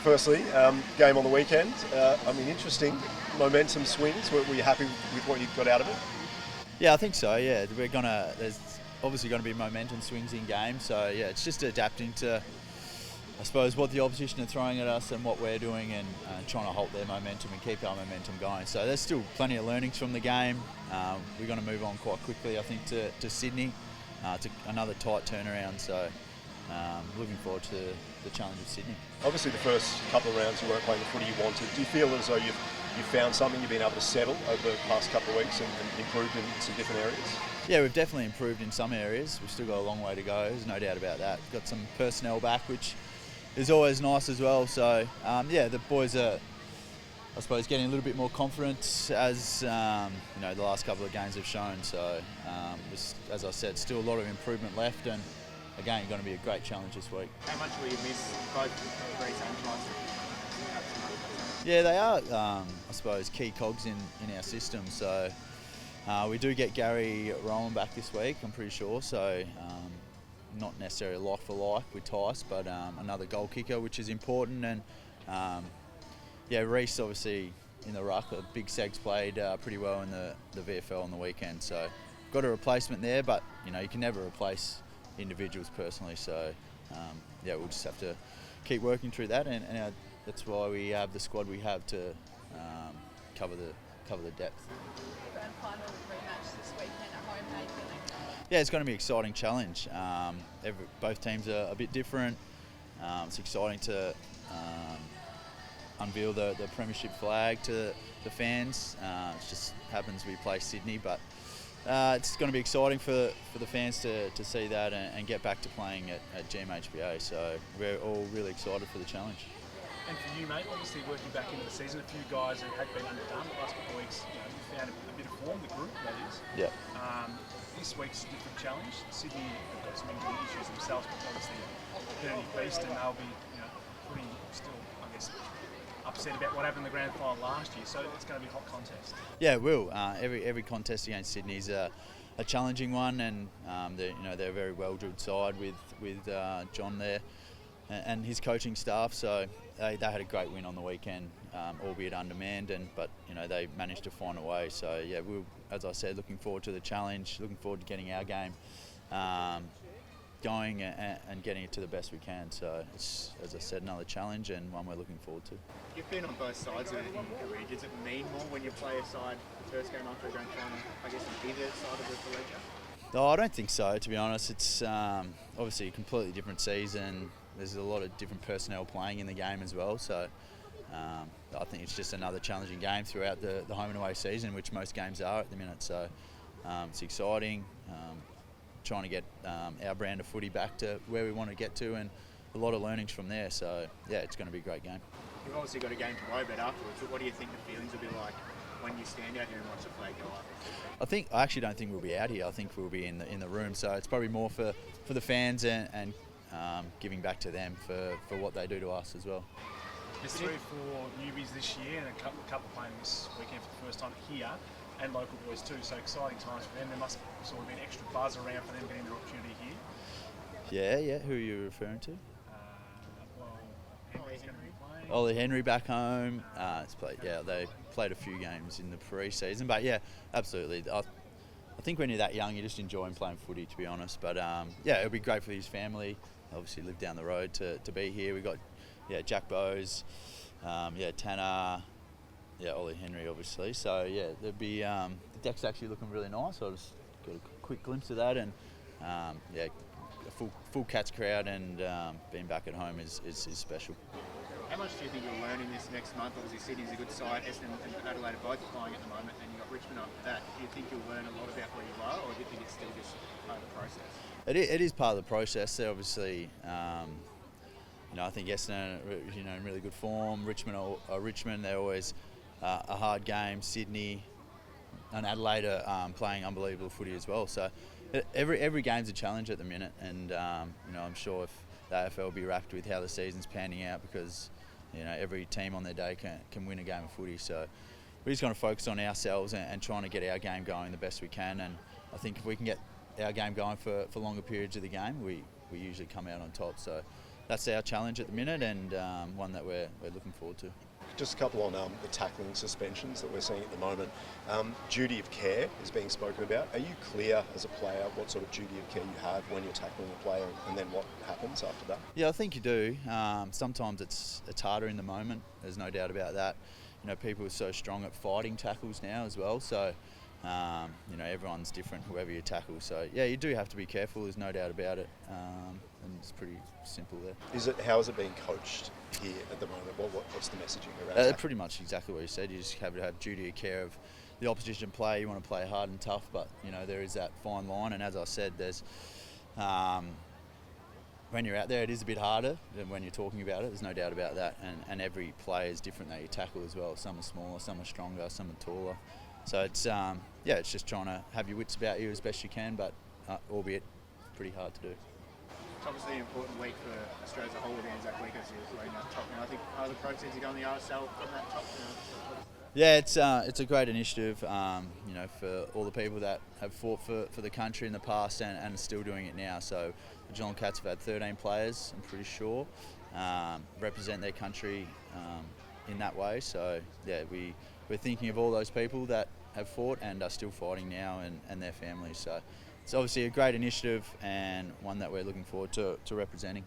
firstly, game on the weekend. Interesting momentum swings. Were you happy with what you got out of it? Yeah, I think so. Yeah, there's obviously going to be momentum swings in games. So yeah, it's just adapting to, I suppose, what the opposition are throwing at us and what we're doing, and trying to halt their momentum and keep our momentum going. So there's still plenty of learnings from the game. We're going to move on quite quickly, I think, to Sydney, to another tight turnaround. So looking forward to the challenge of Sydney. Obviously, the first couple of rounds you weren't playing the footy you wanted. Do you feel as though you've found something, you've been able to settle over the past couple of weeks and improved in some different areas? Yeah, we've definitely improved in some areas. We've still got a long way to go, there's no doubt about that. Got some personnel back, which is always nice as well. So, the boys are, I suppose, getting a little bit more confidence as, the last couple of games have shown. So, as I said, still a lot of improvement left, and again, going to be a great challenge this week. How much will you miss both Greece and Tyson? Yeah, they are, I suppose, key cogs in our system. So we do get Gary Rowan back this week, I'm pretty sure. So not necessarily like for like with Tice, but another goal kicker, which is important. And Reece obviously in the ruck. Big Seg's played pretty well in the VFL on the weekend. So got a replacement there, but you can never replace individuals personally. So we'll just have to keep working through that, and that's why we have the squad we have to cover the depth. Grand final rematch this weekend at home. How are you feeling? Yeah, it's going to be an exciting challenge. Both teams are a bit different. It's exciting to unveil the premiership flag to the fans. It just happens we play Sydney, but it's going to be exciting for the fans to see that and get back to playing at GMHBA. So we're all really excited for the challenge. And for you, mate, obviously working back into the season, a few guys who had been underdone the last couple of weeks, found a bit of form, the group, that is. Yeah. This week's a different challenge. Sydney have got some injury issues themselves, but obviously a dirty beast, and they'll be pretty still, I guess, upset about what happened in the grand final last year. So it's going to be a hot contest. Yeah, it will. Every contest against Sydney is a challenging one, and they're a very well-drilled side with John there and his coaching staff. So they had a great win on the weekend, albeit undermanned, but they managed to find a way. So yeah, as I said, looking forward to the challenge, looking forward to getting our game going and getting it to the best we can. So it's, as I said, another challenge and one we're looking forward to. You've been on both sides of it in your career. Does it mean more when you play a side the first game after a grand final, I guess, on either side of the ledger? No, I don't think so, to be honest. It's obviously a completely different season. There's a lot of different personnel playing in the game as well. So I think it's just another challenging game throughout the home and away season, which most games are at the minute. So it's exciting. Trying to get our brand of footy back to where we want to get to, and a lot of learnings from there. So yeah, it's going to be a great game. You've obviously got a game to worry about afterwards, but what do you think the feelings will be like when you stand out here and watch the flag go up? I actually don't think we'll be out here. I think we'll be in the room. So it's probably more for the fans and giving back to them for what they do to us as well. There's 3 or 4 newbies this year, and a couple playing this weekend for the first time here, and local boys too. So exciting times for them. There must sort of be an extra buzz around for them getting their opportunity here. Yeah. Who are you referring to? Henry's going to be playing. Ollie Henry back home. They played a few games in the pre-season, but yeah, absolutely. I think when you're that young, you're just enjoying playing footy, to be honest. But it'll be great for his family. Obviously, live down the road to be here. We got Jack Bowes, Tanner, Ollie Henry, obviously. So there'll be the deck's actually looking really nice. I just got a quick glimpse of that, and a full Cats crowd, and being back at home is special. How much do you think you'll learn in this next month? Obviously, Sydney's a good side. Essendon and Adelaide are both flying at the moment, and you've got Richmond after that. Do you think you'll learn a lot about where you are, or do you think it's still just part of the process? It is part of the process. They're obviously, I think Essendon are in really good form. Richmond, they're always a hard game. Sydney and Adelaide are playing unbelievable footy as well. So every game's a challenge at the minute, and I'm sure if the AFL will be rapt with how the season's panning out, because every team on their day can win a game of footy. So we're just going to focus on ourselves and trying to get our game going the best we can. And I think if we can get our game going for longer periods of the game, we usually come out on top. So that's our challenge at the minute, and one that we're looking forward to. Just a couple on the tackling suspensions that we're seeing at the moment. Duty of care is being spoken about. Are you clear as a player what sort of duty of care you have when you're tackling a player, and then what happens after that? Yeah, I think you do. Sometimes it's harder in the moment. There's no doubt about that. You know, people are so strong at fighting tackles now as well. So, you know, everyone's different, whoever you tackle. So, yeah, you do have to be careful. There's no doubt about it. And it's pretty simple there. How is it being coached here at the moment? What's the messaging around that? Pretty much exactly what you said. You just have to have duty of care of the opposition player. You want to play hard and tough, but you know there is that fine line. And as I said, there's when you're out there, it is a bit harder than when you're talking about it. There's no doubt about that. And every player is different that you tackle as well. Some are smaller, some are stronger, some are taller. So it's it's just trying to have your wits about you as best you can, but albeit pretty hard to do. It's obviously an important week for Australia as a whole with the Anzac week as you're leading that top. And I think other proceeds are going the RSL from that top. Yeah, it's a great initiative, you know, for all the people that have fought for the country in the past and are still doing it now. So the Geelong Cats have had 13 players, I'm pretty sure, represent their country in that way. So yeah, we're thinking of all those people that have fought and are still fighting now and their families. So it's obviously a great initiative and one that we're looking forward to representing.